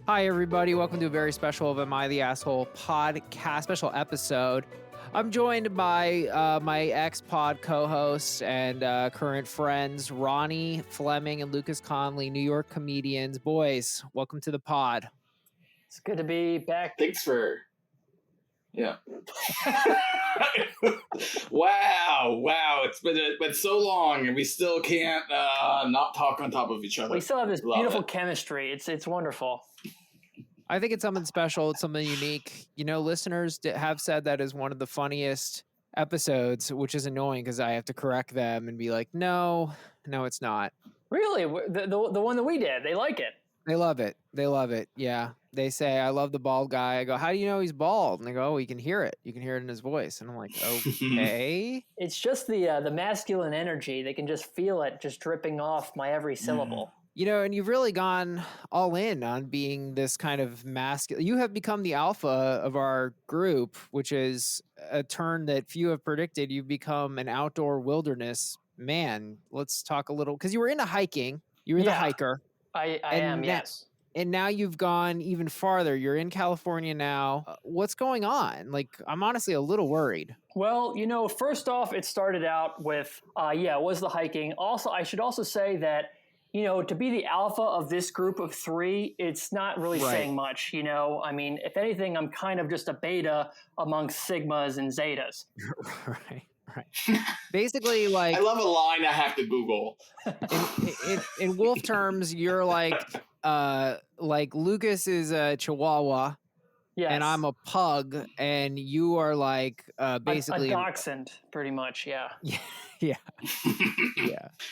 Hi, everybody. Welcome to a very special Am I the Asshole podcast special episode. I'm joined by my ex-pod co-hosts and current friends, Ronnie Fleming and Lucas Connolly, New York comedians. Boys, welcome to the pod. It's good to be back. Thanks for... Yeah. Wow. It's been so long and we still can't not talk on top of each other. We still have this beautiful chemistry. It's wonderful. I think it's something special. It's something unique. You know, listeners have said that is one of the funniest episodes, which is annoying because I have to correct them and be like, no, it's not. Really? The one that we did, they like it. They love it. Yeah. They say, I love the bald guy. I go, how do you know he's bald? And they go, oh, you can hear it. You can hear it in his voice. And I'm like, okay. It's just the masculine energy. They can just feel it just dripping off my every syllable. You know, and you've really gone all in on being this kind of masculine. You have become the alpha of our group, which is a turn that few have predicted. You've become an outdoor wilderness man. Let's talk a little, because you were into hiking. You were the hiker. I am, yes. And now you've gone even farther. You're in California now. What's going on? Like, I'm honestly a little worried. Well, you know, first off, it started out with, it was the hiking. Also, I should also say that, you know, to be the alpha of this group of three, it's not really saying much, you know? I mean, if anything, I'm kind of just a beta amongst sigmas and zetas. Right. Basically, like... I love a line I have to Google. In wolf terms, you're like Lucas is a Chihuahua. Yes. And I'm a pug, and you are like basically... A dachshund, pretty much, yeah. Yeah.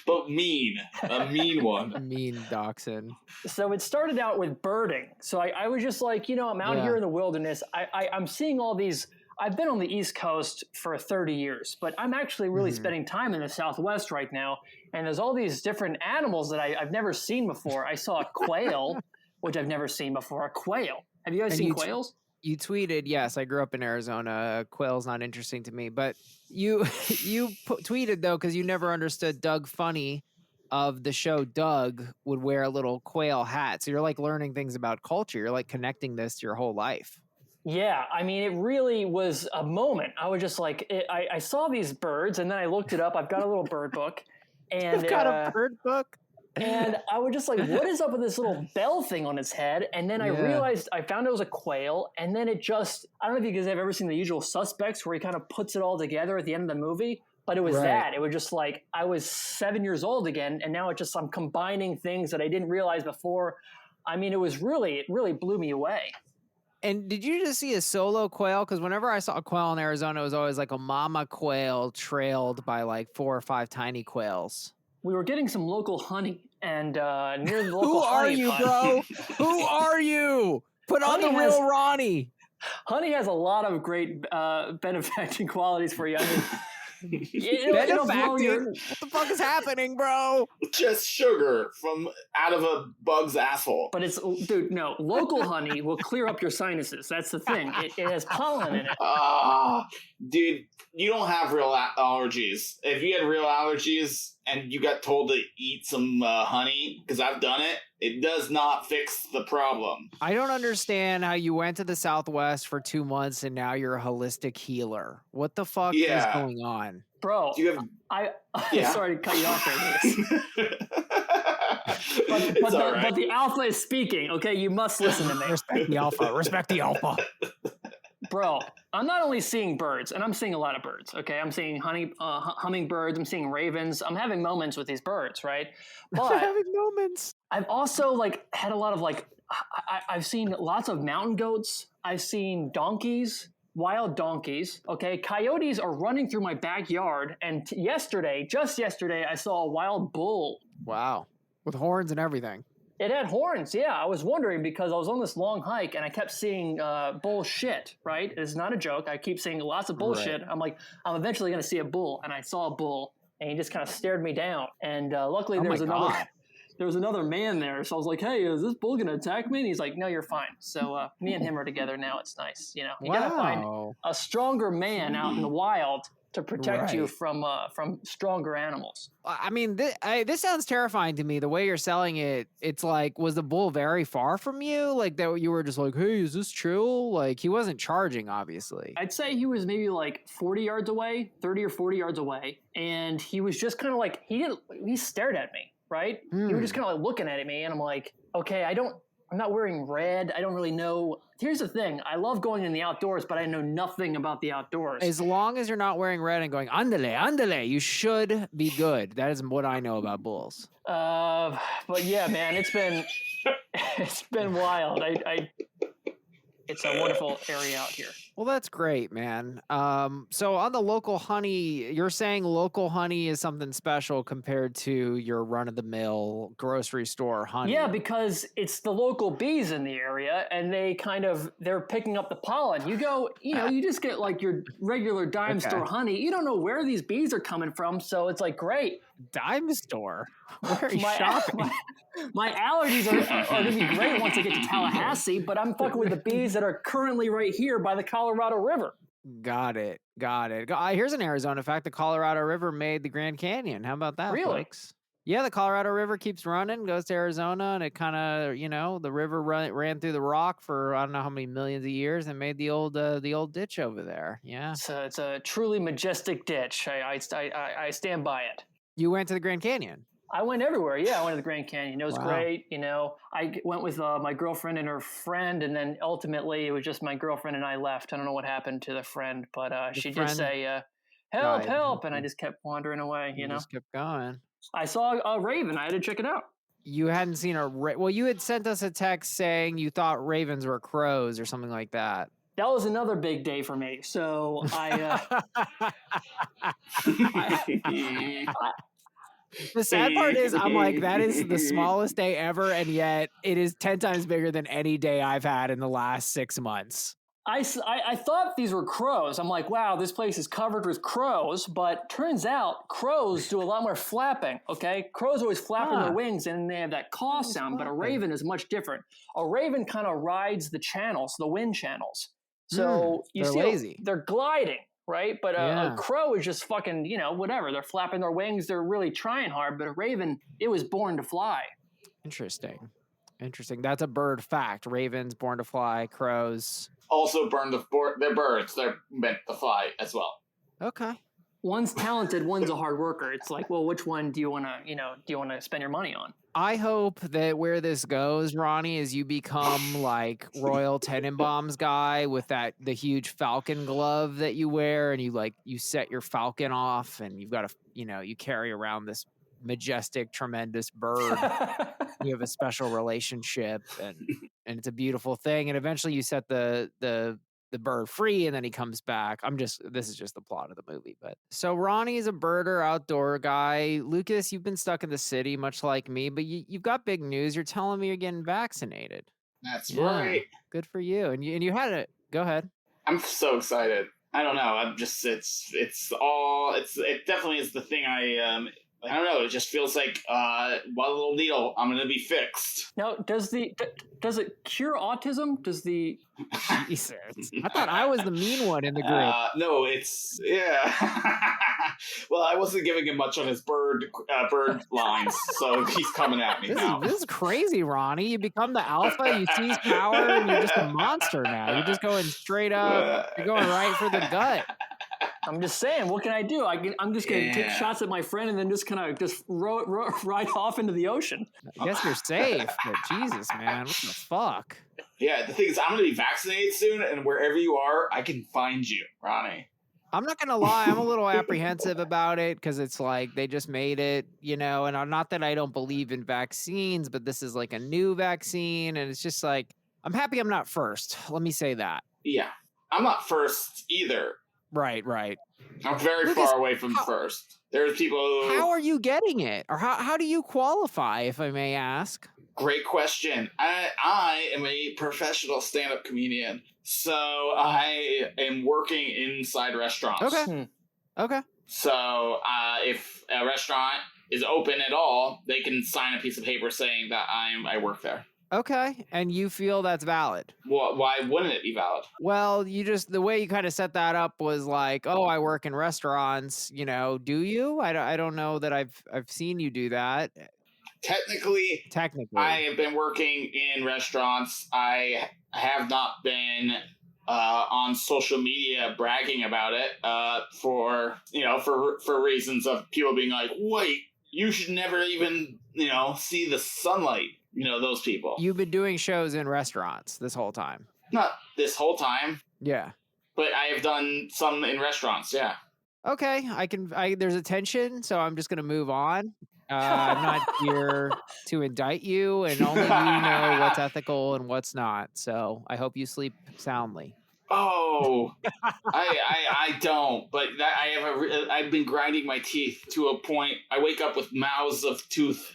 But mean. A mean one. A mean dachshund. So it started out with birding. So I was just like, you know, I'm out here in the wilderness. I'm seeing all these... I've been on the East Coast for 30 years, but I'm actually really spending time in the Southwest right now. And there's all these different animals that I've never seen before. I saw a quail, which I've never seen before. A quail. Have you guys seen quails? You tweeted, yes, I grew up in Arizona. Quail's not interesting to me. But you tweeted, though, because you never understood Doug Funny of the show Doug would wear a little quail hat. So you're like learning things about culture. You're like connecting this to your whole life. Yeah, I mean, it really was a moment. I was just like, I saw these birds, and then I looked it up. I've got a little bird book. And you've got a bird book? And I was just like, what is up with this little bell thing on its head? And then I realized, I found it was a quail, and then it just, I don't know if you guys have ever seen The Usual Suspects, where he kind of puts it all together at the end of the movie, but it was that. It was just like, I was 7 years old again, and now I'm combining things that I didn't realize before. I mean, it really blew me away. And did you just see a solo quail? Because whenever I saw a quail in Arizona, it was always like a mama quail trailed by like 4 or 5 tiny quails. We were getting some local honey, and near the local honey Who are you, bro? Who are you? Put on the real Ronnie. Honey has a lot of great benefacting qualities for you. I mean, benefacting? What the fuck is happening, bro? Just sugar from out of a bug's asshole. But no. Local honey will clear up your sinuses. That's the thing. It has pollen in it. Dude, you don't have real allergies. If you had real allergies and you got told to eat some honey, because I've done it, it does not fix the problem. I don't understand how you went to the Southwest for 2 months and now you're a holistic healer. What the fuck is going on? Bro, sorry to cut you off there. But the alpha is speaking, okay? You must listen to me. Respect the alpha. Respect the alpha. Bro, I'm not only seeing birds, and I'm seeing a lot of birds, okay? I'm seeing hummingbirds, I'm seeing ravens. I'm having moments with these birds, right? But I'm having moments. I've also had a lot of I've seen lots of mountain goats. I've seen donkeys, wild donkeys, okay? Coyotes are running through my backyard, and just yesterday, I saw a wild bull. Wow. With horns and everything. It had horns, yeah. I was wondering because I was on this long hike and I kept seeing bullshit, right? It's not a joke. I keep seeing lots of bullshit. Right. I'm like, I'm eventually going to see a bull. And I saw a bull and he just kind of stared me down. And luckily there was another man there. So I was like, hey, is this bull going to attack me? And he's like, no, you're fine. So me and him are together now. It's nice. You know, you got to find a stronger man out in the wild to protect you Right. from stronger animals. I mean, this sounds terrifying to me. The way you're selling it, it's like, was the bull very far from you? Like that you were just like, hey, is this true? Like he wasn't charging, obviously. I'd say he was maybe like 40 yards away, 30 or 40 yards away, and he was just kind of like he stared at me, right? He was just kind of like looking at me, and I'm like, okay, I'm not wearing red. I don't really know. Here's the thing. I love going in the outdoors, but I know nothing about the outdoors. As long as you're not wearing red and going, andale, andale, you should be good. That is what I know about bulls. But yeah, man, it's been wild. It's a wonderful area out here. Well, that's great, man. So on the local honey, you're saying local honey is something special compared to your run-of-the-mill grocery store honey. Yeah, because it's the local bees in the area, and they're picking up the pollen. You go, you just get like your regular dime store honey. You don't know where these bees are coming from, so it's like great. Dime store? Where are you shopping? My allergies are going to be great once I get to Tallahassee, but I'm fucking with the bees that are currently right here by the Colorado River. Got it. Here's an Arizona fact. The Colorado River made the Grand Canyon. How about that, Really? folks? Yeah, the Colorado River keeps running, goes to Arizona, and it kind of, the river ran through the rock for I don't know how many millions of years and made the old ditch over there. Yeah. It's a truly majestic ditch. I stand by it. You went to the Grand Canyon? I went everywhere. Yeah, I went to the Grand Canyon. It was great. I went with my girlfriend and her friend, and then ultimately it was just my girlfriend and I left. I don't know what happened to the friend, but she did say, help, and I just kept wandering away, you know? Just kept going. I saw a raven. I had to check it out. You hadn't seen well, you had sent us a text saying you thought ravens were crows or something like that. That was another big day for me. So the sad part is I'm like, that is the smallest day ever, and yet it is 10 times bigger than any day I've had in the last 6 months. I thought these were crows. I'm like, wow, this place is covered with crows, but turns out crows do a lot more flapping, okay? Crows always flapping their wings and they have that caw sound, but a raven is much different. A raven kind of rides the channels, the wind channels. So they're lazy. They're gliding, right? But a crow is just fucking, whatever. They're flapping their wings. They're really trying hard, but a raven, it was born to fly. Interesting. That's a bird fact. Ravens born to fly, crows also they're birds. They're meant to fly as well. Okay. One's talented, one's a hard worker. It's like, well, which one do you want to spend your money on? I hope that where this goes, Ronnie, is you become like Royal Tenenbaum's guy with the huge falcon glove that you wear, and you set your falcon off, and you've got you carry around this majestic, tremendous bird. You have a special relationship, and it's a beautiful thing. And eventually, you set the bird free, and then he comes back. This is just the plot of the movie. But so Ronnie is a birder, outdoor guy. Lucas, you've been stuck in the city, much like me, but you've got big news. You're telling me you're getting vaccinated. That's right. Good for you. And you had it. Go ahead. I'm so excited. I don't know. I'm just it definitely is the thing I don't know. It just feels like one little needle, I'm gonna be fixed. Now, does it cure autism? Jesus, I thought I was the mean one in the group. No, well, I wasn't giving him much on his bird lines, so he's coming at me now. This is crazy, Ronnie. You become the alpha, you seize power, and you're just a monster now. You're just going straight up. You're going right for the gut. I'm just saying, what can I do? I'm just going to take shots at my friend and then just kind of ride off into the ocean. I guess you're safe, but Jesus, man, what the fuck? Yeah, the thing is, I'm going to be vaccinated soon, and wherever you are, I can find you, Ronnie. I'm not going to lie, I'm a little apprehensive about it because it's like they just made it, and not that I don't believe in vaccines, but this is like a new vaccine, and it's just like, I'm happy I'm not first. Let me say that. Yeah, I'm not first either. Right. I'm very far away from first. There's people who... How are you getting it? Or how do you qualify, if I may ask? Great question. I am a professional stand-up comedian, so I am working inside restaurants. Okay. So if a restaurant is open at all, they can sign a piece of paper saying that I work there. Okay. And you feel that's valid? Well, why wouldn't it be valid? Well, the way you kind of set that up was like, oh, I work in restaurants, do you? I don't know that I've seen you do that. Technically, I Technically. have been working in restaurants. I have not been on social media bragging about it for reasons of people being like, wait, you should never even see the sunlight. Those people. You've been doing shows in restaurants this whole time. Not this whole time, Yeah. but I have done some in restaurants. Yeah. Okay. There's a tension, so I'm just going to move on. I'm not here to indict you, and only you know what's ethical and what's not. So I hope you sleep soundly. Oh, I don't, but I've been grinding my teeth to a point. I wake up with mouths of tooth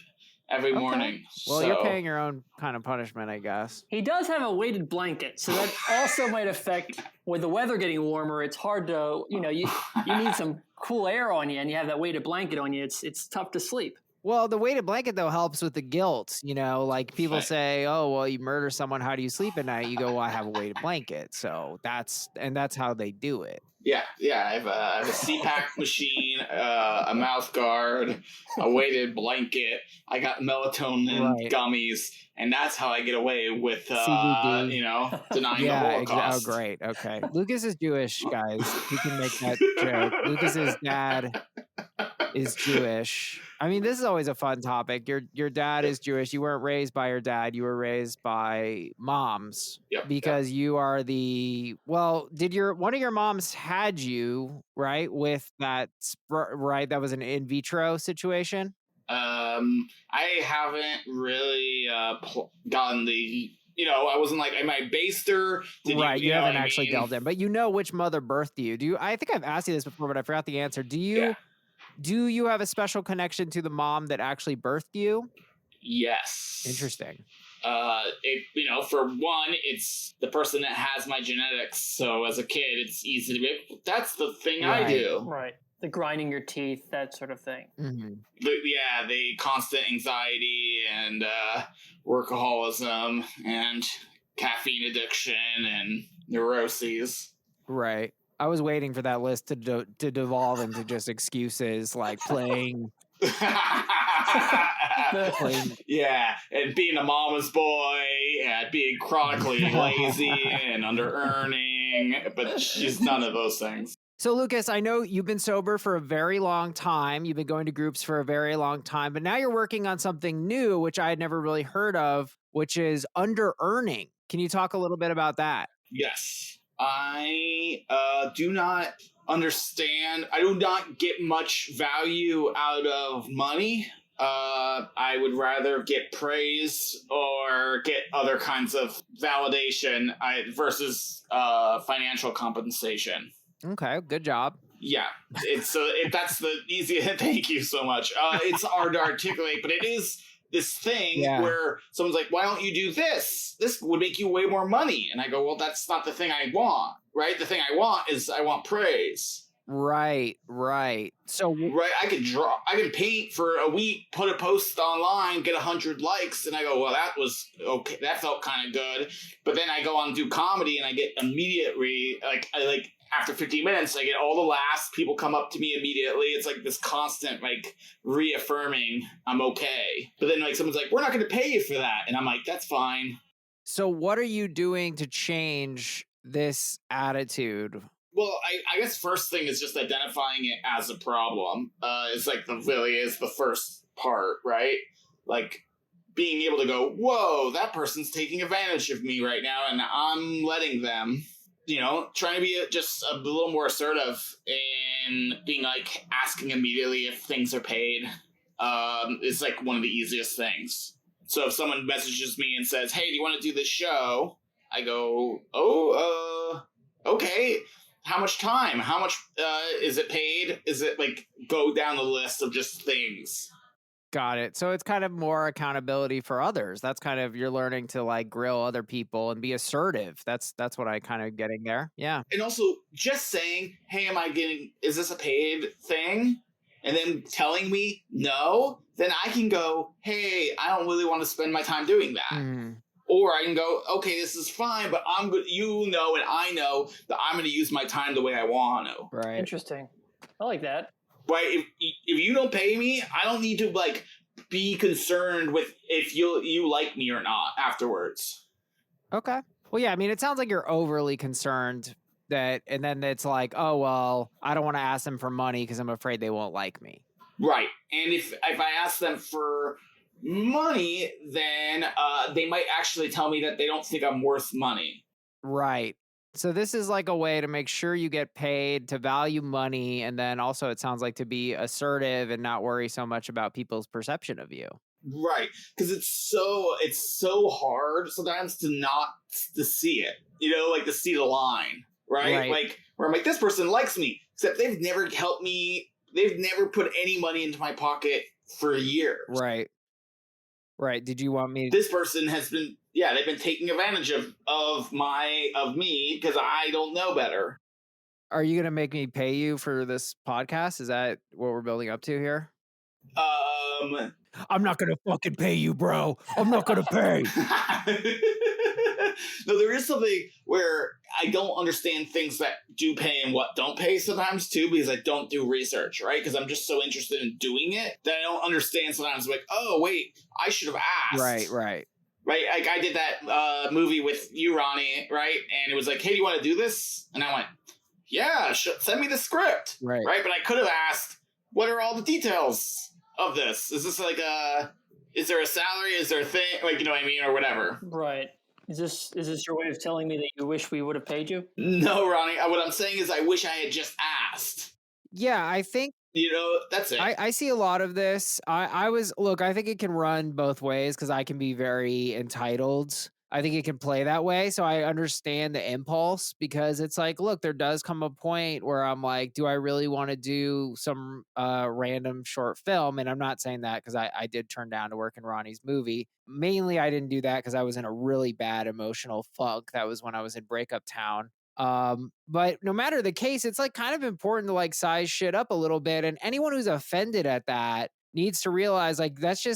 every morning. Well, you're paying your own kind of punishment, I guess. He does have a weighted blanket, so that also might affect with the weather getting warmer. It's hard to, you need some cool air on you, and you have that weighted blanket on you. It's tough to sleep. Well, the weighted blanket, though, helps with the guilt. Like people say, oh, well, you murder someone. How do you sleep at night? You go, well, I have a weighted blanket. So that's how they do it. Yeah. I have a CPAP machine, a mouth guard, a weighted blanket. I got melatonin gummies, and that's how I get away with, denying the Holocaust. Oh, great. Okay. Lucas is Jewish, guys. He can make that joke. Lucas's dad is Jewish. I mean, this is always a fun topic. Your dad is Jewish. You weren't raised by your dad. You were raised by moms. Yep, because you are one of your moms had you, right? With that, right? That was an in vitro situation. I haven't really gotten the. I wasn't like, am I baster? You haven't actually delved in, but which mother birthed you. I think I've asked you this before, but I forgot the answer. Do you have a special connection to the mom that actually birthed you? Yes. Interesting. For one, it's the person that has my genetics. So as a kid, it's easy to be. That's the thing I do. Right. The grinding your teeth, that sort of thing. Mm-hmm. The constant anxiety and workaholism and caffeine addiction and neuroses. Right. I was waiting for that list to devolve into just excuses like playing. Yeah, and being a mama's boy, and being chronically lazy and under earning, but she's none of those things. So, Lucas, I know you've been sober for a very long time. You've been going to groups for a very long time, but now you're working on something new, which I had never really heard of, which is under earning. Can you talk a little bit about that? Yes. I do not understand. I do not get much value out of money. I would rather get praise or get other kinds of validation versus financial compensation. Okay, good job. Yeah, that's the easiest. Thank you so much. It's hard to articulate, but it is this thing where someone's like, why don't you do this? This would make you way more money. And I go, well, that's not the thing I want, right? The thing I want is I want praise. Right. So I can paint for a week, put a post online, get 100 likes, and I go, well, that was okay. That felt kind of good. But then I go on and do comedy, and I get immediate after 15 minutes, I get all the laughs. People come up to me immediately. It's like this constant, reaffirming I'm okay. But then, someone's like, we're not going to pay you for that. And I'm like, that's fine. So what are you doing to change this attitude? Well, I guess first thing is just identifying it as a problem. It's the first part, right? Being able to go, whoa, that person's taking advantage of me right now, and I'm letting them. Trying to be just a little more assertive in being asking immediately if things are paid is one of the easiest things. So if someone messages me and says, hey, do you want to do this show? I go, okay. How much time? How much is it paid? Is it go down the list of just things? Got it. So it's kind of more accountability for others. That's kind of, you're learning to grill other people and be assertive. That's what I kind of getting there. Yeah. And also just saying, hey, is this a paid thing? and then telling me no, then I can go, hey, I don't really want to spend my time doing that. Mhm. Or I can go, okay, this is fine, but I'm good. You know, and I know that I'm going to use my time the way I want to. Right. Interesting. I like that. Right? If you don't pay me, I don't need to like be concerned with if you like me or not afterwards. Okay. Well, yeah, I mean, it sounds like you're overly concerned and then it's like, oh, well, I don't want to ask them for money because I'm afraid they won't like me. Right. And if I ask them for money, then they might actually tell me that they don't think I'm worth money. Right. So this is like a way to make sure you get paid, to value money, and then also it sounds like to be assertive and not worry so much about people's perception of you. Right, because it's so hard sometimes to see it, like to see the line, right? Like where I'm like, this person likes me, except they've never helped me. They've never put any money into my pocket for years. Right. Did you want me? This person has been, they've been taking advantage of me because I don't know better. Are you gonna make me pay you for this podcast? Is that what we're building up to here? I'm not gonna fucking pay you, bro. I'm not gonna pay. No, there is something where I don't understand things that do pay and what don't pay sometimes too, because I don't do research, right? Because I'm just so interested in doing it that I don't understand sometimes. Like, oh wait, I should have asked. Right. Like I did that movie with you, Ronnie, right? And it was like, hey, do you want to do this? And I went, yeah, send me the script, right? But I could have asked, what are all the details of this? Is this like is there a salary? Is there a thing? Like, you know what I mean? Or whatever. Right. Is this your way of telling me that you wish we would have paid you? No, Ronnie. What I'm saying is I wish I had just asked. Yeah, I think, that's it. I see a lot of this. I think it can run both ways because I can be very entitled. I think it can play that way. So I understand the impulse because it's like, look, there does come a point where I'm like, do I really want to do some random short film? And I'm not saying that because I did turn down to work in Ronnie's movie. Mainly, I didn't do that because I was in a really bad emotional funk. That was when I was in breakup town. But no matter the case, it's like kind of important to like size shit up a little bit. And anyone who's offended at that needs to realize like that's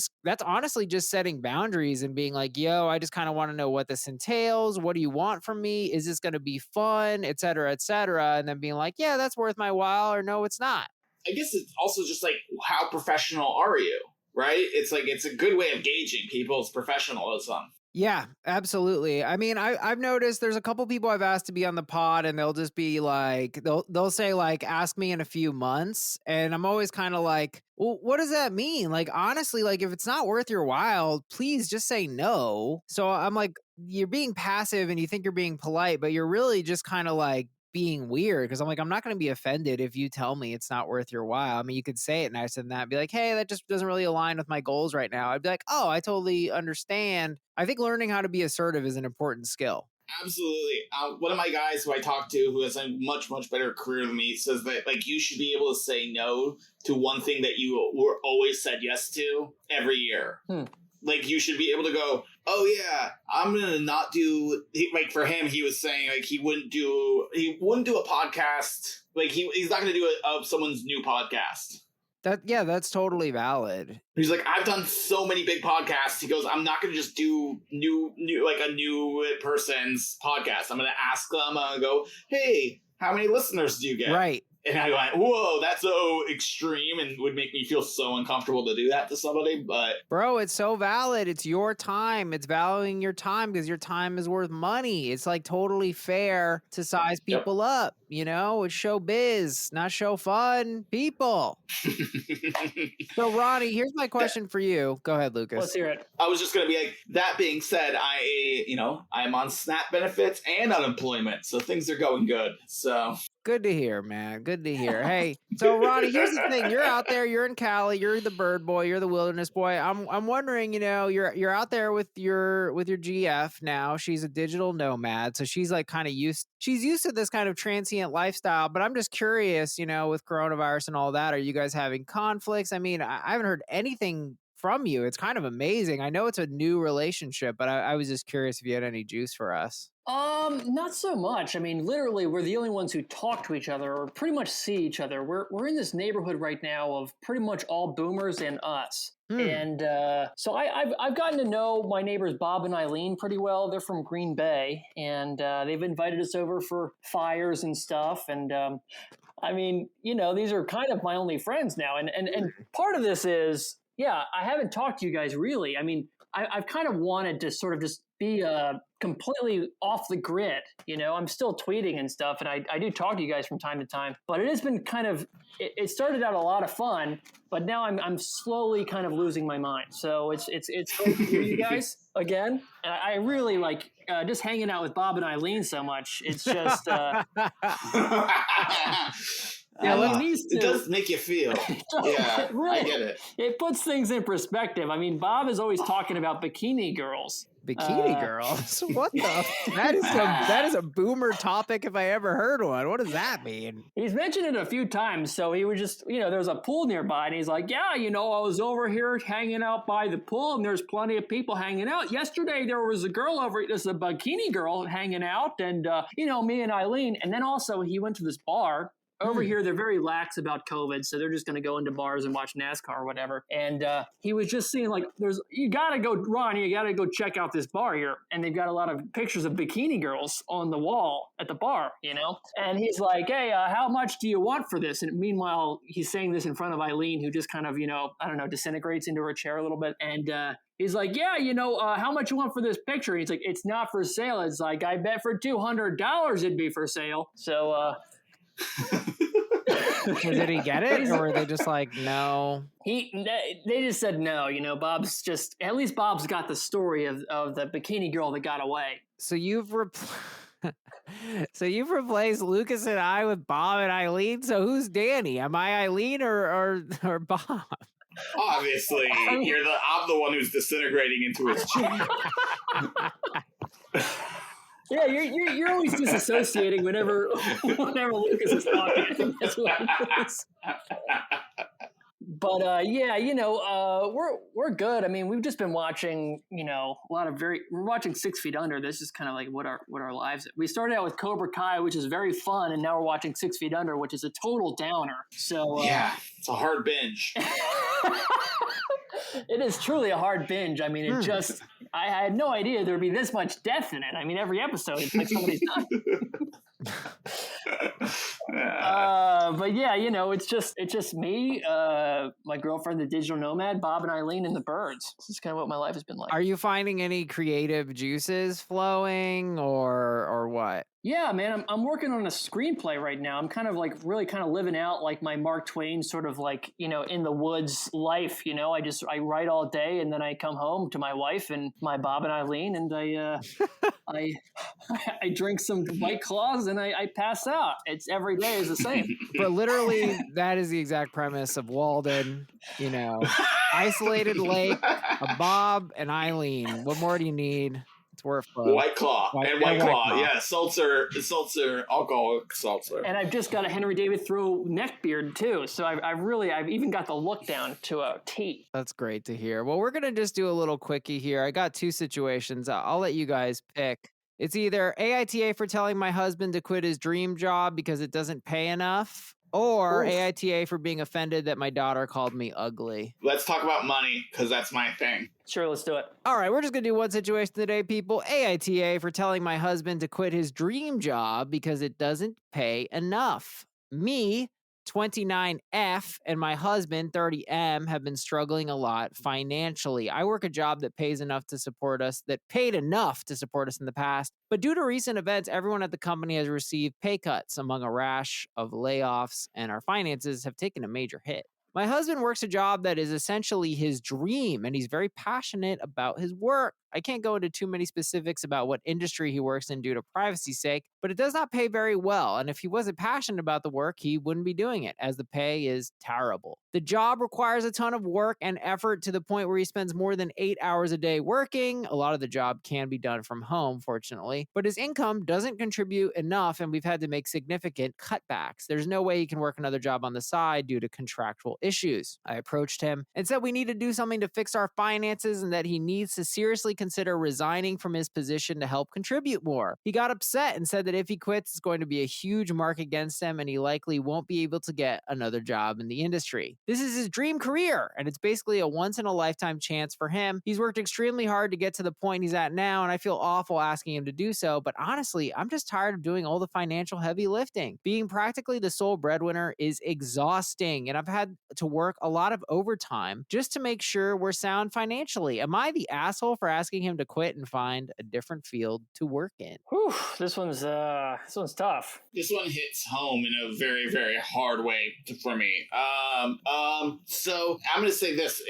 honestly just setting boundaries and being like, yo, I just kind of want to know what this entails. What do you want from me? Is this going to be fun, et cetera, et cetera? And then being like, yeah, that's worth my while, or no, it's not. I guess it's also just like, how professional are you? Right? It's like, it's a good way of gauging people's professionalism. Yeah, absolutely. I mean, I've noticed there's a couple people I've asked to be on the pod and they'll just be like, they'll say like, ask me in a few months. And I'm always kind of like, well, what does that mean? Like, honestly, like if it's not worth your while, please just say no. So I'm like, you're being passive and you think you're being polite, but you're really just kind of like being weird because I'm like, I'm not going to be offended if you tell me it's not worth your while. I mean, you could say it nicer than that, be like, hey, that just doesn't really align with my goals right now. I'd be like, oh, I totally understand. I think learning how to be assertive is an important skill. Absolutely. One of my guys who I talked to who has a much, much better career than me says that like you should be able to say no to one thing that you were always said yes to every year. Like you should be able to go, oh yeah, I'm gonna not do, like for him, he was saying like he wouldn't do a podcast. Like he's not gonna do someone's new podcast. That's totally valid. He's like, I've done so many big podcasts. He goes, I'm not gonna just do a new person's podcast. I'm gonna ask them. I'm gonna go, hey, how many listeners do you get? Right. And I went, whoa, that's so extreme and would make me feel so uncomfortable to do that to somebody. But bro, it's so valid. It's your time. It's valuing your time because your time is worth money. It's like totally fair to size people up. You know, it's showbiz, not show fun people. So, Ronnie, here's my question for you. Go ahead, Lucas. Let's hear it. I was just going to be like, that being said, I'm on SNAP benefits and unemployment. So things are going good. So good to hear, man. Good to hear. Hey, so Ronnie, here's the thing. You're out there, you're in Cali, you're the bird boy, you're the wilderness boy. I'm wondering, you're out there with your GF now. She's a digital nomad. So she's like kind of used to this kind of transient lifestyle, but I'm just curious, with coronavirus and all that, are you guys having conflicts? I mean, I haven't heard anything from you. It's kind of amazing. I know it's a new relationship, but I was just curious if you had any juice for us. Not so much. I mean, literally, we're the only ones who talk to each other or pretty much see each other. We're in this neighborhood right now of pretty much all boomers and us. And so I've gotten to know my neighbors Bob and Eileen pretty well. They're from Green Bay, and they've invited us over for fires and stuff. And I mean, these are kind of my only friends now. And part of this is, I haven't talked to you guys really. I mean, I've kind of wanted to sort of just be completely off the grid. I'm still tweeting and stuff, and I do talk to you guys from time to time. But it has been kind of, it started out a lot of fun, but now I'm slowly kind of losing my mind. So it's great to hear you guys again. And I really like just hanging out with Bob and Eileen so much. It's just. It does make you feel. Yeah, really, I get it. It puts things in perspective. I mean, Bob is always talking about bikini girls. Bikini girls? What the? That is a boomer topic if I ever heard one. What does that mean? He's mentioned it a few times. So he was just, there's a pool nearby, and he's like, I was over here hanging out by the pool, and there's plenty of people hanging out. Yesterday there was a girl there's a bikini girl hanging out, and me and Eileen. And then also he went to this bar. Over here, they're very lax about COVID, so they're just going to go into bars and watch NASCAR or whatever. And he was just seeing, like, you got to go, Ron, you got to go check out this bar here. And they've got a lot of pictures of bikini girls on the wall at the bar, And he's like, hey, how much do you want for this? And meanwhile, he's saying this in front of Eileen, who just kind of, I don't know, disintegrates into her chair a little bit. And he's like, how much you want for this picture? And he's like, it's not for sale. It's like, I bet for $200 it'd be for sale. So, did he get it, or were they just like, no? They just said no. Bob's just, at least Bob's got the story of the bikini girl that got away. So you've replaced Lucas and I with Bob and Eileen. So who's Danny? Am I Eileen or Bob? Obviously, I'm the one who's disintegrating into his chair. Yeah, you're always disassociating whenever Lucas is talking. I think that's what it is. But we're good. I mean, we've just been watching, we're watching 6 Feet Under. This is kind of like what our lives. We started out with Cobra Kai, which is very fun, and now we're watching 6 Feet Under, which is a total downer. So it's a hard binge. It is truly a hard binge. I mean, I had no idea there'd be this much death in it. I mean, every episode it's like somebody's dying. But it's just me, my girlfriend, the digital nomad, Bob and Eileen, and the birds. This is kind of what my life has been like. Are you finding any creative juices flowing, or what? Yeah, man, I'm working on a screenplay right now. I'm kind of like really kind of living out like my Mark Twain sort of like, in the woods life, I write all day, and then I come home to my wife and my Bob and Eileen, and I drink some White Claws, and I pass out. It's every day is the same. But literally that is the exact premise of Walden, isolated lake, a Bob and Eileen. What more do you need? It's worth White Claw. White Claw. Yeah, seltzer, alcoholic seltzer. And I've just got a Henry David Thoreau neck beard too. So I've even got the look down to a T. That's great to hear. Well, we're going to just do a little quickie here. I got 2 situations. I'll let you guys pick. It's either AITA for telling my husband to quit his dream job because it doesn't pay enough, or AITA for being offended that my daughter called me ugly. Let's talk about money, because that's my thing. Sure, let's do it. All right, we're just going to do one situation today, people. AITA for telling my husband to quit his dream job because it doesn't pay enough. Me, 29F, and my husband, 30M, have been struggling a lot financially. I work a job that pays enough to support us, that paid enough to support us in the past. But due to recent events, everyone at the company has received pay cuts among a rash of layoffs, and our finances have taken a major hit. My husband works a job that is essentially his dream, and he's very passionate about his work. I can't go into too many specifics about what industry he works in due to privacy's sake, but it does not pay very well. And if he wasn't passionate about the work, he wouldn't be doing it, as the pay is terrible. The job requires a ton of work and effort to the point where he spends more than 8 hours a day working. A lot of the job can be done from home, fortunately, but his income doesn't contribute enough, and we've had to make significant cutbacks. There's no way he can work another job on the side due to contractual issues. I approached him and said we need to do something to fix our finances and that he needs to seriously consider resigning from his position to help contribute more. He got upset and said that if he quits, it's going to be a huge mark against him and he likely won't be able to get another job in the industry. This is his dream career, and it's basically a once-in-a-lifetime chance for him. He's worked extremely hard to get to the point he's at now, and I feel awful asking him to do so, but honestly, I'm just tired of doing all the financial heavy lifting. Being practically the sole breadwinner is exhausting, and I've had to work a lot of overtime just to make sure we're sound financially. Am I the asshole for asking him to quit and find a different field to work in? Whew, this one's tough. This one hits home in a very, very hard way for me. So I'm going to say this.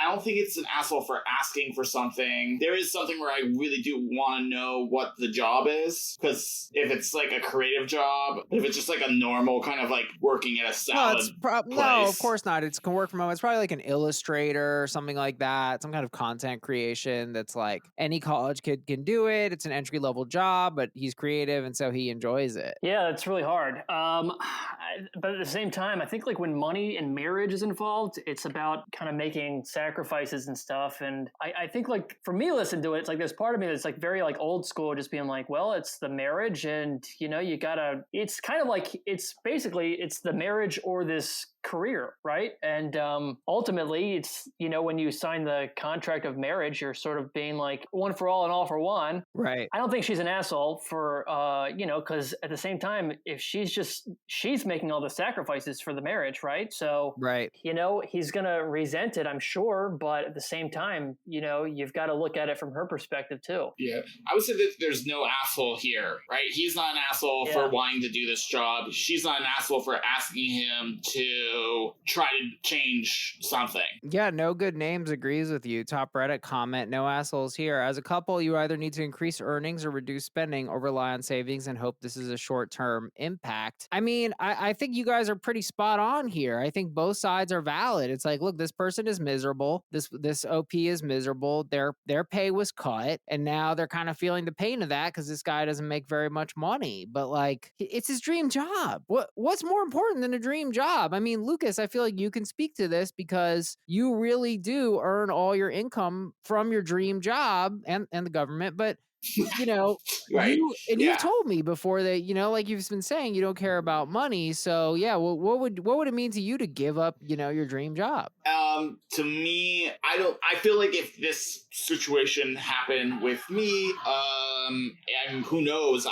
I don't think it's an asshole for asking for something. There is something where I really do want to know what the job is, because if it's like a creative job, if it's just like a normal kind of like working at a salad place. No, of course not. It's can work from home. It's probably like an illustrator or something like that. Some kind of content creation that's like any college kid can do it. It's an entry level job, but he's creative and so he enjoys it. Yeah, it's really hard. But at the same time, I think like when money and marriage is involved, it's about kind of making sacrifices and stuff. And I think like for me, listen to it, it's like there's part of me that's like very like old school, just being like, well, it's the marriage and you know, it's kind of like, it's basically, it's the marriage or this career, right? And ultimately it's, you know, when you sign the contract of marriage, you're sort of being like one for all and all for one. Right. I don't think she's an asshole for you know, because at the same time, if she's making all the sacrifices for the marriage, right? So right, you know, he's gonna resent it, I'm sure, but at the same time, you know, you've got to look at it from her perspective too. Yeah, I would say that there's no asshole here, right? He's not an asshole for wanting to do this job. She's not an asshole for asking him to try to change something. Yeah, no good names agrees with you. Top Reddit comment, no assholes here. As a couple, you either need to increase earnings or reduce spending or rely on savings and hope this is a short-term impact. I mean, I think you guys are pretty spot on here. I think both sides are valid. It's like, look, this person is miserable. This OP is miserable. Their pay was cut, and now they're kind of feeling the pain of that because this guy doesn't make very much money. But like, it's his dream job. What's more important than a dream job? I mean, Lucas, I feel like you can speak to this because you really do earn all your income from your dream job and the government, but you know, right. You told me before that, you know, like you've been saying, you don't care about money. So yeah, well, what would it mean to you to give up, you know, your dream job? To me, I feel like if this situation happened with me, and who knows,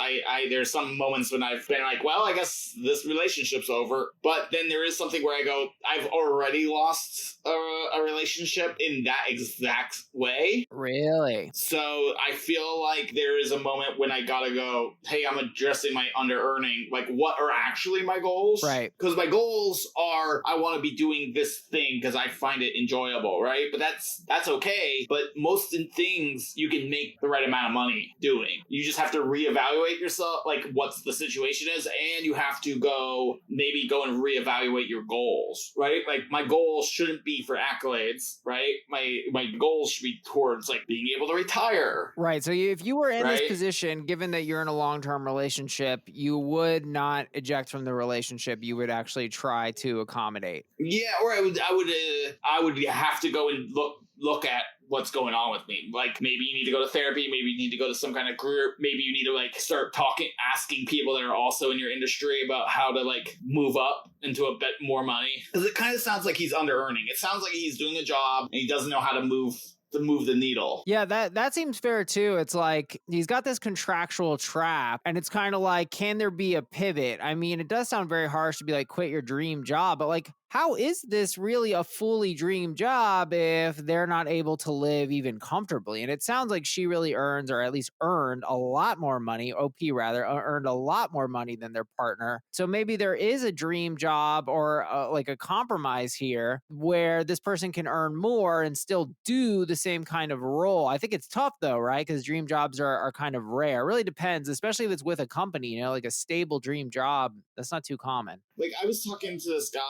there's some moments when I've been like, well, I guess this relationship's over. But then there is something where I go, I've already lost a relationship in that exact way. Really? So I feel like there is a moment when I gotta go, hey, I'm addressing my under-earning. Like, what are actually my goals? Right. Because my goals are, I want to be doing this thing because I find it enjoyable, right? But that's okay. But most things you can make the right amount of money doing. You just have to reevaluate yourself, like what's the situation is, and you have to maybe go and reevaluate your goals, right? Like my goals shouldn't be for accolades, right? My goals should be towards like being able to retire. Right. So if you were in this position, given that you're in a long-term relationship, you would not eject from the relationship. You would actually try to accommodate. Yeah, or I would have to go and look at what's going on with me. Like maybe you need to go to therapy, maybe you need to go to some kind of group, maybe you need to like start asking people that are also in your industry about how to like move up into a bit more money. Because it kind of sounds like he's under earning. It sounds like he's doing a job and he doesn't know how to move the needle. Yeah, that seems fair too. It's like he's got this contractual trap and it's kind of like, can there be a pivot? I mean, it does sound very harsh to be like, quit your dream job, but like, how is this really a fully dream job if they're not able to live even comfortably? And it sounds like she really earns, or at least earned, a lot more money, OP rather, earned a lot more money than their partner. So maybe there is a dream job or like a compromise here where this person can earn more and still do the same kind of role. I think it's tough though, right? Because dream jobs are kind of rare. It really depends, especially if it's with a company, like a stable dream job. That's not too common. Like, I was talking to this guy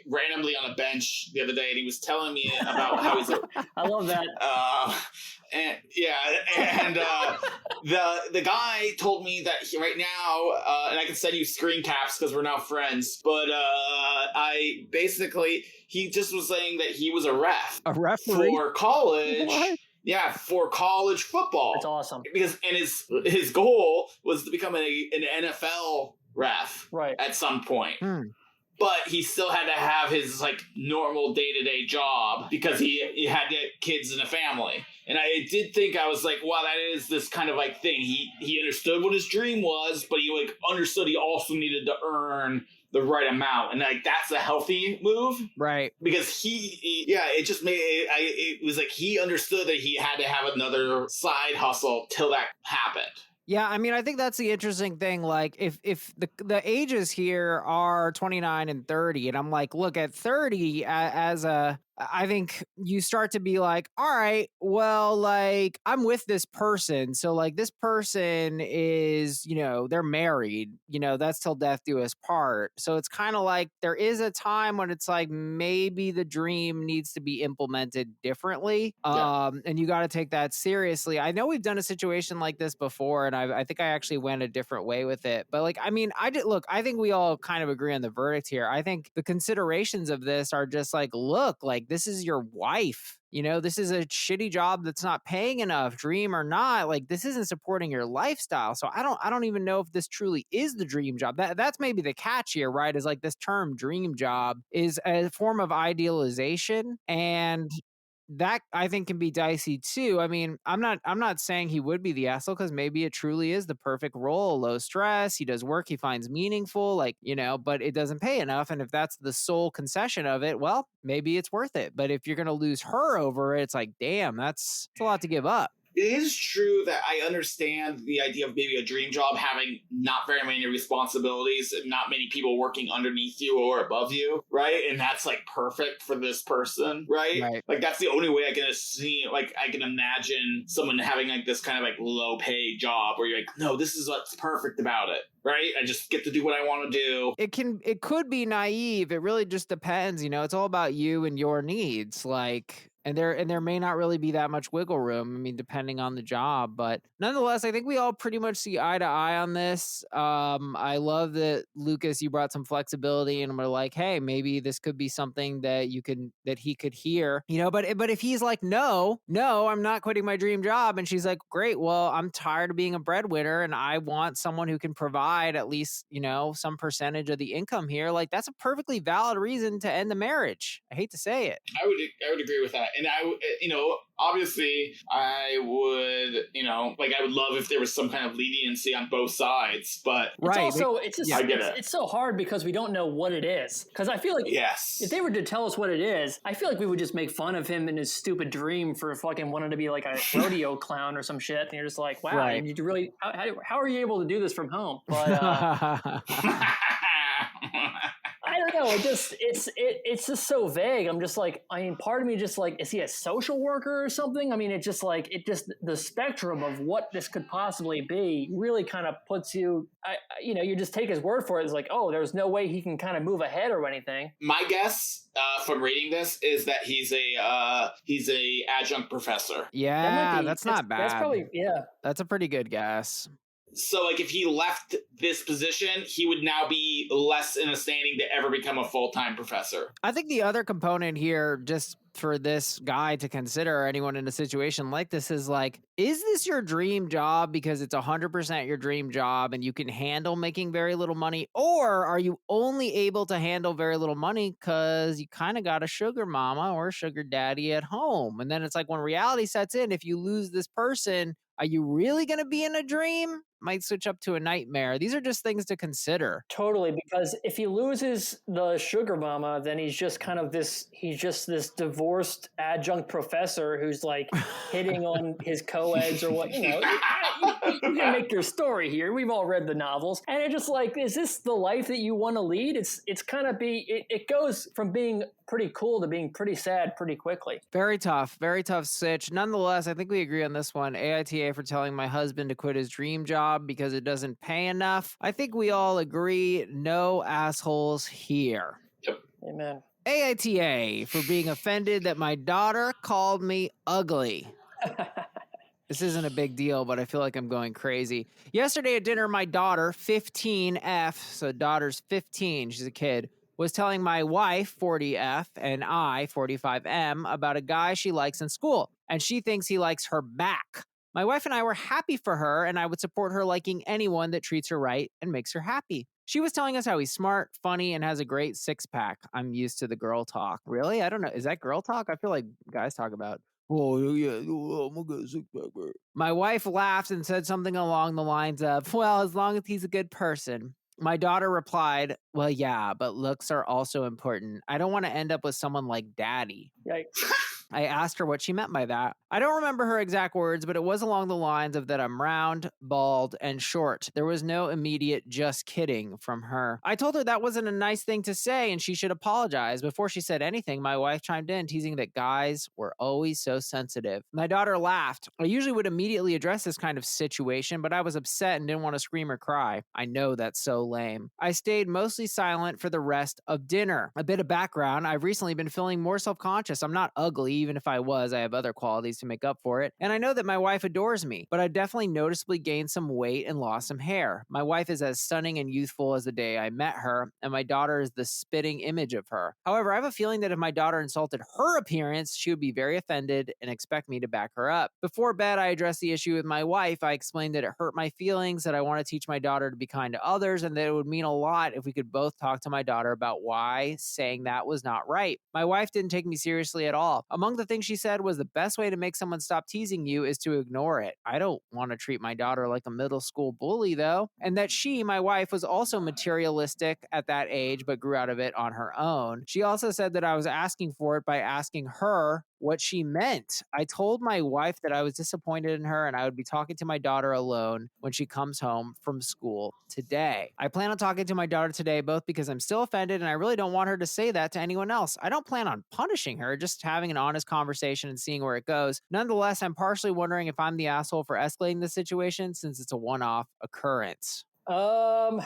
randomly on a bench the other day, and he was telling me about how he's a I love that. and the guy told me that right now, and I can send you screen caps because we're now friends. But he just was saying that he was a referee for college. What? Yeah, for college football. That's awesome. Because his goal was to become an NFL ref, right, at some point. But he still had to have his like normal day-to-day job because he had to get kids and a family. And I did think, I was like, wow, that is this kind of like thing. He understood what his dream was, but he like understood he also needed to earn the right amount, and like that's a healthy move, right? Because it just made it was like he understood that he had to have another side hustle till that happened. Yeah, I mean, I think that's the interesting thing. Like, if the ages here are 29 and 30, and I'm like, look, at 30, I think you start to be like, all right, well, like, I'm with this person. So, like, this person is, they're married, that's till death do us part. So it's kind of like there is a time when it's like maybe the dream needs to be implemented differently. And you got to take that seriously. I know we've done a situation like this before, and I think I actually went a different way with it. But, like, I mean, I think we all kind of agree on the verdict here. I think the considerations of this are just like, look, like, this is your wife. This is a shitty job that's not paying enough, dream or not. Like, this isn't supporting your lifestyle. So I don't even know if this truly is the dream job. That's maybe the catch here, right? Is like this term dream job is a form of idealization, and that I think can be dicey too. I mean, I'm not saying he would be the asshole, because maybe it truly is the perfect role, low stress, he does work he finds meaningful, like, but it doesn't pay enough. And if that's the sole concession of it, well, maybe it's worth it. But if you're going to lose her over it, it's like, damn, it's a lot to give up. It is true that I understand the idea of maybe a dream job having not very many responsibilities and not many people working underneath you or above you, right? And that's like perfect for this person, right? Like, that's the only way I can see, like, I can imagine someone having like this kind of like low pay job where you're like, no, this is what's perfect about it. Right? I just get to do what I want to do. It could be naive. It really just depends. It's all about you and your needs. Like, and there may not really be that much wiggle room. I mean, depending on the job, but nonetheless, I think we all pretty much see eye to eye on this. I love that, Lucas, you brought some flexibility, and we're like, hey, maybe this could be something that he could hear. But if he's like, no, I'm not quitting my dream job, and she's like, great, well, I'm tired of being a breadwinner, and I want someone who can provide at least, some percentage of the income here. Like, that's a perfectly valid reason to end the marriage. I hate to say it. I would agree with that. And obviously I would, like, I would love if there was some kind of leniency on both sides, but it's so hard because we don't know what it is. Because I feel like if they were to tell us what it is, I feel like we would just make fun of him and his stupid dream for fucking wanting to be like a rodeo clown or some shit. And you're just like, wow, you really, how are you able to do this from home? But I don't know. It's just so vague. I'm just like, I mean, part of me just like, is he a social worker or something? I mean, the spectrum of what this could possibly be really kind of puts you, you just take his word for it. It's like, oh, there's no way he can kind of move ahead or anything. My guess from reading this is that he's a adjunct professor. Yeah, that's not bad. That's probably, that's a pretty good guess. So, like, if he left this position, he would now be less in a standing to ever become a full-time professor. I think the other component here, just for this guy to consider, or anyone in a situation like this, is like, is this your dream job because it's 100% your dream job and you can handle making very little money? Or are you only able to handle very little money because you kind of got a sugar mama or a sugar daddy at home? And then it's like, when reality sets in, if you lose this person, are you really going to be in a dream? might switch up to a nightmare. These are just things to consider. Totally, because if he loses the sugar mama, then he's just this divorced adjunct professor who's like hitting on his co-eds or what, you can make your story here. We've all read the novels. And it's just like, is this the life that you want to lead? It's kind of it goes from being pretty cool to being pretty sad pretty quickly. Very tough sitch. Nonetheless, I think we agree on this one. AITA for telling my husband to quit his dream job because it doesn't pay enough. I think we all agree, no assholes here. Yep. Amen. AITA for being offended that my daughter called me ugly. This isn't a big deal, but I feel like I'm going crazy. Yesterday at dinner, my daughter, 15F, so daughter's 15, she's a kid, was telling my wife, 40F, and I, 45M, about a guy she likes in school, and she thinks he likes her back. My wife and I were happy for her, and I would support her liking anyone that treats her right and makes her happy. She was telling us how he's smart, funny, and has a great six-pack. I'm used to the girl talk. Really? I don't know. Is that girl talk? I feel like guys talk about, oh, yeah, I'm gonna get a six-pack. My wife laughed and said something along the lines of, well, as long as he's a good person. My daughter replied, well, yeah, but looks are also important. I don't want to end up with someone like daddy. Yikes. I asked her what she meant by that. I don't remember her exact words, but it was along the lines of that I'm round, bald, and short. There was no immediate just kidding from her. I told her that wasn't a nice thing to say and she should apologize. Before she said anything, my wife chimed in, teasing that guys were always so sensitive. My daughter laughed. I usually would immediately address this kind of situation, but I was upset and didn't want to scream or cry. I know that's so lame. I stayed mostly silent for the rest of dinner. A bit of background, I've recently been feeling more self-conscious. I'm not ugly. Even if I was, I have other qualities to make up for it. And I know that my wife adores me, but I definitely noticeably gained some weight and lost some hair. My wife is as stunning and youthful as the day I met her, and my daughter is the spitting image of her. However, I have a feeling that if my daughter insulted her appearance, she would be very offended and expect me to back her up. Before bed, I addressed the issue with my wife. I explained that it hurt my feelings, that I want to teach my daughter to be kind to others, and that it would mean a lot if we could both talk to my daughter about why saying that was not right. My wife didn't take me seriously at all. Among the things she said was the best way to make someone stop teasing you is to ignore it. I don't want to treat my daughter like a middle school bully, though. And that she, my wife, was also materialistic at that age, but grew out of it on her own. She also said that I was asking for it by asking her what she meant. I told my wife that I was disappointed in her and I would be talking to my daughter alone when she comes home from school today. I plan on talking to my daughter today, both because I'm still offended and I really don't want her to say that to anyone else. I don't plan on punishing her, just having an honest conversation and seeing where it goes. Nonetheless, I'm partially wondering if I'm the asshole for escalating the situation since it's a one-off occurrence. That's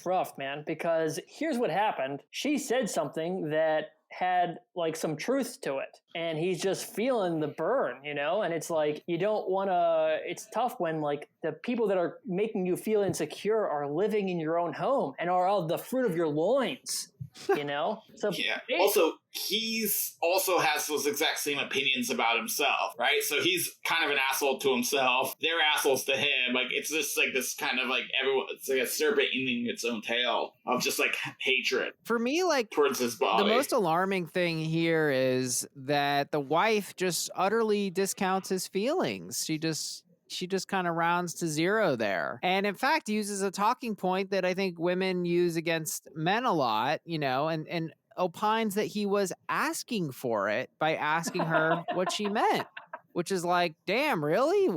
rough, man, because here's what happened. She said something that had like some truth to it and he's just feeling the burn, and it's like you don't want to. It's tough when like the people that are making you feel insecure are living in your own home and are all the fruit of your loins. So yeah. Also, he's also has those exact same opinions about himself, right? So he's kind of an asshole to himself. They're assholes to him. Like it's just like this kind of like everyone. It's like a serpent eating its own tail of just like hatred. For me, like towards his body. The most alarming thing here is that the wife just utterly discounts his feelings. She just kind of rounds to zero there. And in fact, uses a talking point that I think women use against men a lot, and opines that he was asking for it by asking her what she meant, which is like, damn, really?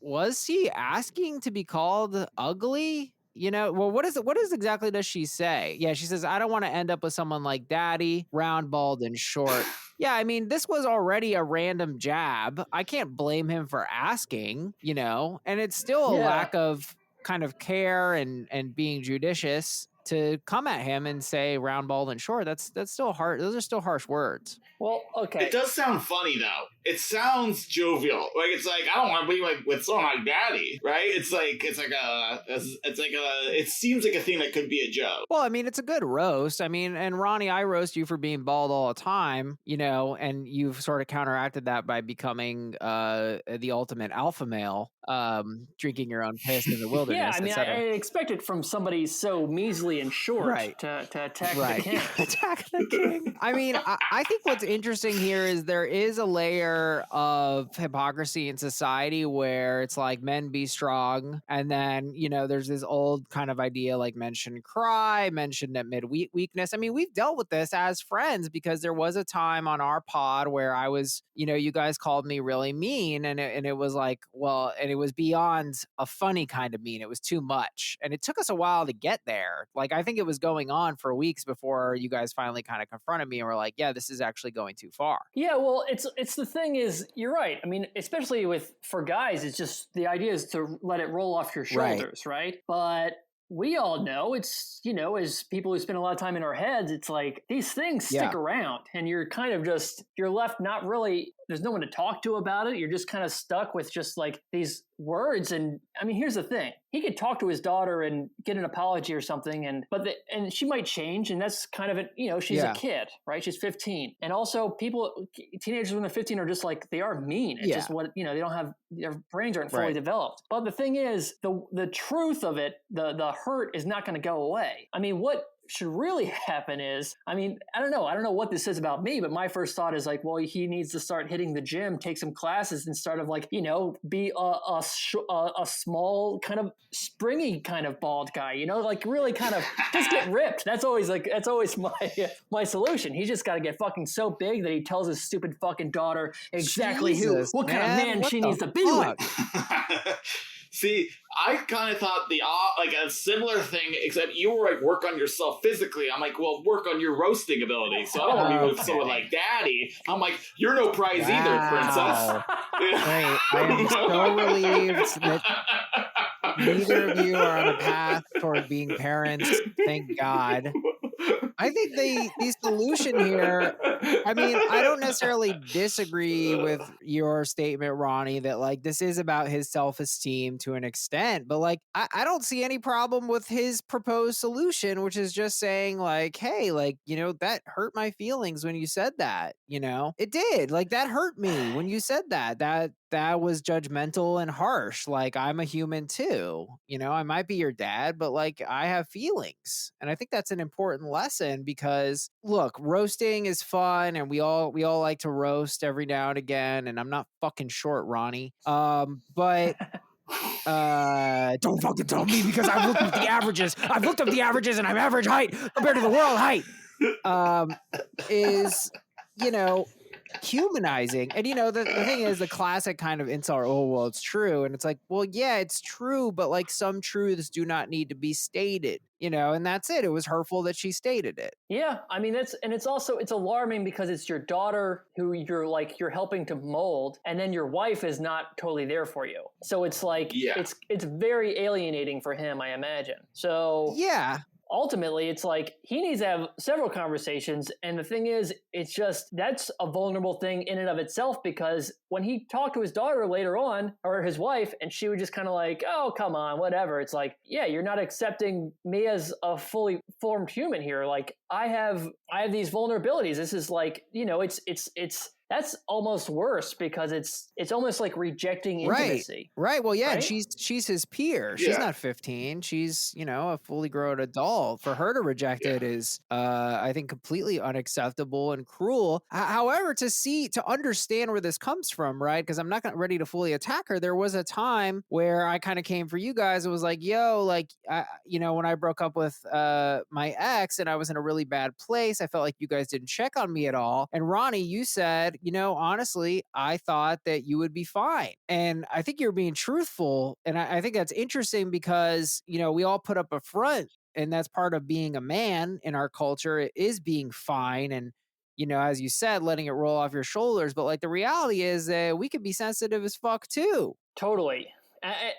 Was he asking to be called ugly? Well, what is exactly does she say? Yeah, she says, I don't want to end up with someone like daddy, round, bald, and short. Yeah, I mean, this was already a random jab. I can't blame him for asking, and it's still a lack of kind of care and being judicious to come at him and say round, bald, and short. That's still hard. Those are still harsh words. Well, okay. It does sound funny though. It sounds jovial. Like it's like I don't want to be like with someone like daddy, right? It seems like a thing that could be a joke. Well, I mean, it's a good roast. I mean, and Ronnie, I roast you for being bald all the time, and you've sort of counteracted that by becoming the ultimate alpha male, drinking your own piss in the wilderness. Yeah, I mean, I expect it from somebody so measly and short to attack the king. Attack the king. I mean, I think what's interesting here is there is a layer culture of hypocrisy in society where it's like men be strong. And then, there's this old kind of idea like men shouldn't cry, men shouldn't admit weakness. I mean, we've dealt with this as friends because there was a time on our pod where I was, you guys called me really mean and it was like, well, and it was beyond a funny kind of mean. It was too much. And it took us a while to get there. Like, I think it was going on for weeks before you guys finally kind of confronted me and were like, yeah, this is actually going too far. Yeah, well, it's the thing is, you're right. I mean, especially for guys, it's just the idea is to let it roll off your shoulders, right? But we all know it's, as people who spend a lot of time in our heads, it's like these things stick around and you're kind of you're left not really, there's no one to talk to about it. You're just kind of stuck with just like these words. And I mean, here's the thing. He could talk to his daughter and get an apology or something. And she might change. And that's kind of she's a kid, right? She's 15. And also teenagers when they're 15 are just like, they are mean. It's just what, they don't have, their brains aren't fully developed. But the thing is, the truth of it, the hurt is not going to go away. I mean, what should really happen is, I mean, I don't know what this says about me, but my first thought is like, well, he needs to start hitting the gym, take some classes and start of like, be a small kind of springy kind of bald guy, like really kind of just get ripped. That's always my solution. He's just got to get fucking so big that he tells his stupid fucking daughter exactly what kind of man she needs to be with. See, I kind of thought like a similar thing, except you were like, work on yourself physically. I'm like, well, work on your roasting ability. So I don't want to be with someone like Daddy. I'm like, you're no prize either, princess. Great. I am so relieved that neither of you are on a path toward being parents. Thank God. I think the solution here, I mean, I don't necessarily disagree with your statement, Ronnie, that like this is about his self-esteem to an extent, but like I don't see any problem with his proposed solution, which is just saying like, hey, like, that hurt my feelings when you said that, it did, like that hurt me when you said that was judgmental and harsh. Like, I'm a human too. I might be your dad, but like I have feelings. And I think that's an important lesson because look, roasting is fun and we all like to roast every now and again. And I'm not fucking short, Ronnie. But don't fucking tell me because I've looked up the averages. I've looked up the averages and I'm average height compared to the world height. Is, humanizing. And the thing is, the classic kind of insult, oh well, it's true. And it's like, well, yeah, it's true, but like some truths do not need to be stated, and that's it. It was hurtful that she stated it. Yeah, I mean, it's alarming because it's your daughter who you're helping to mold, and then your wife is not totally there for you. So it's like, it's very alienating for him, I imagine. So yeah. Ultimately, it's like he needs to have several conversations. And the thing is, it's just that's a vulnerable thing in and of itself, because when he talked to his daughter later on, or his wife, and she would just kind of like, oh, come on, whatever. It's like, yeah, you're not accepting me as a fully formed human here. Like I have these vulnerabilities. This is like, it's that's almost worse because it's almost like rejecting intimacy. Right. Well, yeah, right? And she's his peer. She's not 15. She's, a fully grown adult. For her to reject it is, I think, completely unacceptable and cruel. However, to understand where this comes from, right? Because I'm not ready to fully attack her. There was a time where I kind of came for you guys. It was like, yo, like, when I broke up with my ex and I was in a really bad place, I felt like you guys didn't check on me at all. And Ronnie, you said, honestly, I thought that you would be fine. And I think you're being truthful. And I think that's interesting because, we all put up a front, and that's part of being a man in our culture. It is being fine. And, as you said, letting it roll off your shoulders. But like the reality is that we could be sensitive as fuck too. Totally.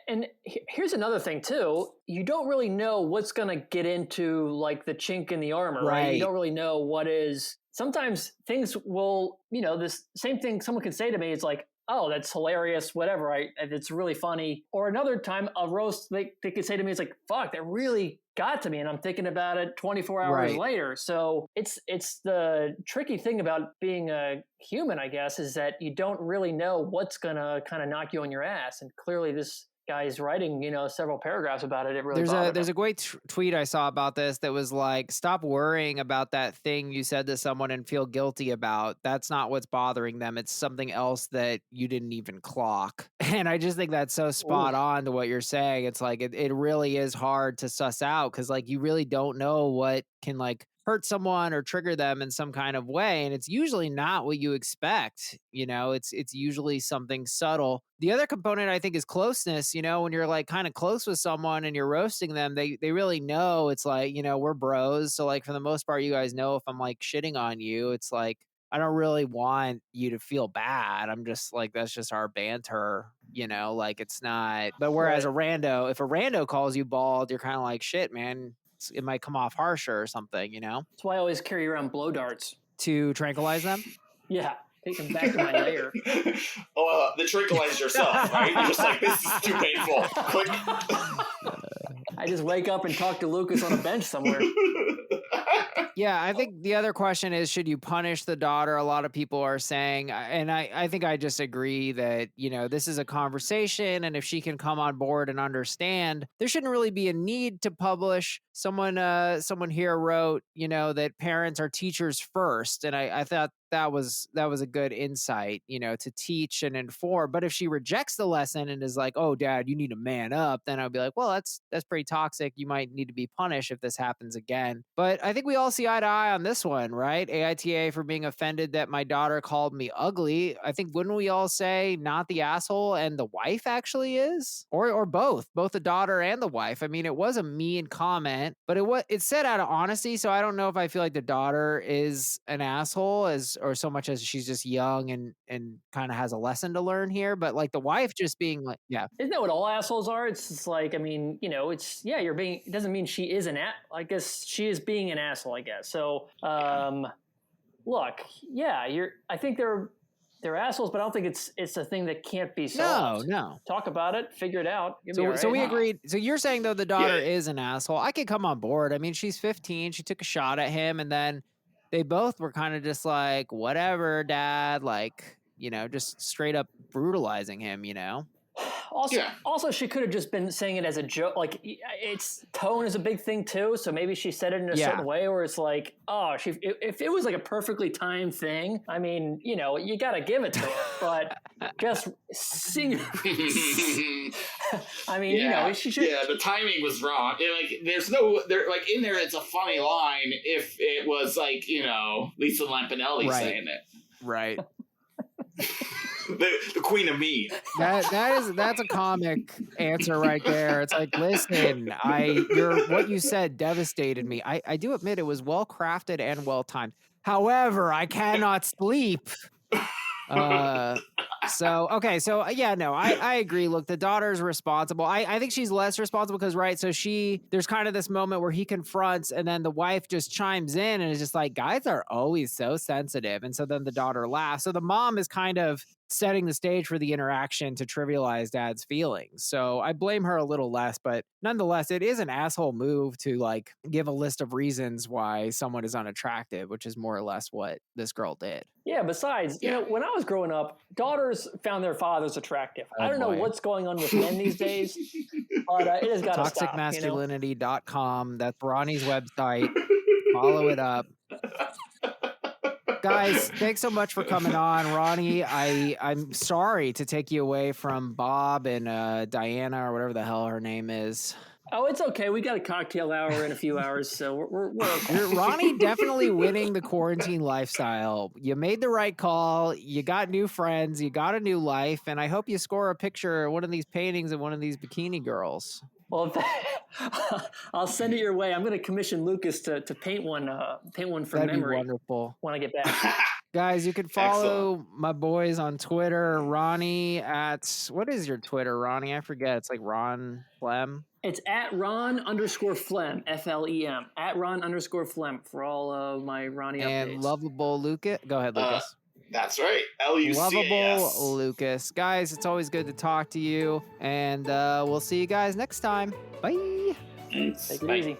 And here's another thing too. You don't really know what's going to get into like the chink in the armor, right? You don't really know what is. Sometimes things will, this same thing someone could say to me is like, oh, that's hilarious, whatever. It's really funny. Or another time, a roast, they could say to me, it's like, fuck, that really got to me. And I'm thinking about it 24 hours later. So it's the tricky thing about being a human, I guess, is that you don't really know what's going to kind of knock you on your ass. And clearly this guy's writing, several paragraphs about it. It really bothered there's him. a great tweet I saw about this that was like, stop worrying about that thing you said to someone and feel guilty about. That's not what's bothering them. It's something else that you didn't even clock. And I just think that's so spot on to what you're saying. It's like it really is hard to suss out because like you really don't know what can like hurt someone or trigger them in some kind of way, and it's usually not what you expect. It's usually something subtle. The other component I think is closeness. When you're like kind of close with someone and you're roasting them, they really know. It's like, we're bros, so like for the most part you guys know if I'm like shitting on you, it's like I don't really want you to feel bad. I'm just like, that's just our banter, like it's not. But whereas if a rando calls you bald, you're kind of like, shit, man, it might come off harsher or something, That's why I always carry around blow darts. To tranquilize them? Yeah. Take them back to my lair. The tranquilize yourself, right? You're just like, this is too painful. Click. I just wake up and talk to Lucas on a bench somewhere. Yeah, I think the other question is, should you punish the daughter? A lot of people are saying, and I think I just agree that, this is a conversation, and if she can come on board and understand, there shouldn't really be a need to publish. Someone here wrote, that parents are teachers first, and I thought that was a good insight, to teach and inform. But if she rejects the lesson and is like, "Oh, Dad, you need to man up," then I'll be like, "Well, that's pretty toxic. You might need to be punished if this happens again." But I think we all see eye to eye on this one, right? AITA for being offended that my daughter called me ugly. I think wouldn't we all say not the asshole and the wife actually is, or both the daughter and the wife? I mean, it was a mean comment, but it said out of honesty. So I don't know if I feel like the daughter is an asshole or so much as she's just young and kind of has a lesson to learn here. But like the wife just being like, yeah. Isn't that what all assholes are? It's just like, I mean, it doesn't mean she is I guess she is being an asshole, I guess. So, look, I think they're assholes, but I don't think it's a thing that can't be solved. No. Talk about it, figure it out. So we agreed. So you're saying though the daughter is an asshole. I could come on board. I mean, she's 15. She took a shot at him, and then they both were kind of just like, whatever, Dad, like, just straight up brutalizing him, Also, she could have just been saying it as a joke. Like, it's tone is a big thing too. So maybe she said it in a certain way where it's like, oh, if it was like a perfectly timed thing, I mean, you got to give it to her. But just sing. I mean, she should. Yeah, the timing was wrong. There's in there. It's a funny line if it was like Lisa Lampanelli saying it. Right. The queen of mean. That's a comic answer right there. It's like, listen, what you said devastated me. I do admit it was well crafted and well timed. However, I cannot sleep. I agree. Look, the daughter's responsible. I think she's less responsible because, right, so there's kind of this moment where he confronts and then the wife just chimes in and is just like, guys are always so sensitive. And so then the daughter laughs. So the mom is kind of setting the stage for the interaction to trivialize Dad's feelings. So I blame her a little less, but nonetheless, it is an asshole move to like give a list of reasons why someone is unattractive, which is more or less what this girl did. Yeah, besides, when I was growing up, daughters found their fathers attractive. I don't know what's going on with men these days, but it has got to stop. ToxicMasculinity.com. That's Ronnie's website. Follow it up. Guys, thanks so much for coming on. Ronnie, I'm sorry to take you away from Bob and Diana or whatever the hell her name is. Oh, it's okay. We got a cocktail hour in a few hours, so we're okay. Ronnie definitely winning the quarantine lifestyle. You made the right call. You got new friends. You got a new life. And I hope you score a picture of one of these paintings of one of these bikini girls. Well, I'll send it your way. I'm going to commission Lucas to paint one for That'd memory. Be wonderful. When I get back. Guys, you can follow my boys on Twitter. Ronnie what is your Twitter, Ronnie? I forget. It's like Ron Flem. It's at Ron_Flem, Flem. At Ron_Flem for all of my Ronnie updates. And Lovable Lucas. Go ahead, Lucas. That's right. Lucas. Lovable Lucas. Guys, it's always good to talk to you. And we'll see you guys next time. Bye. Thanks. Take it easy.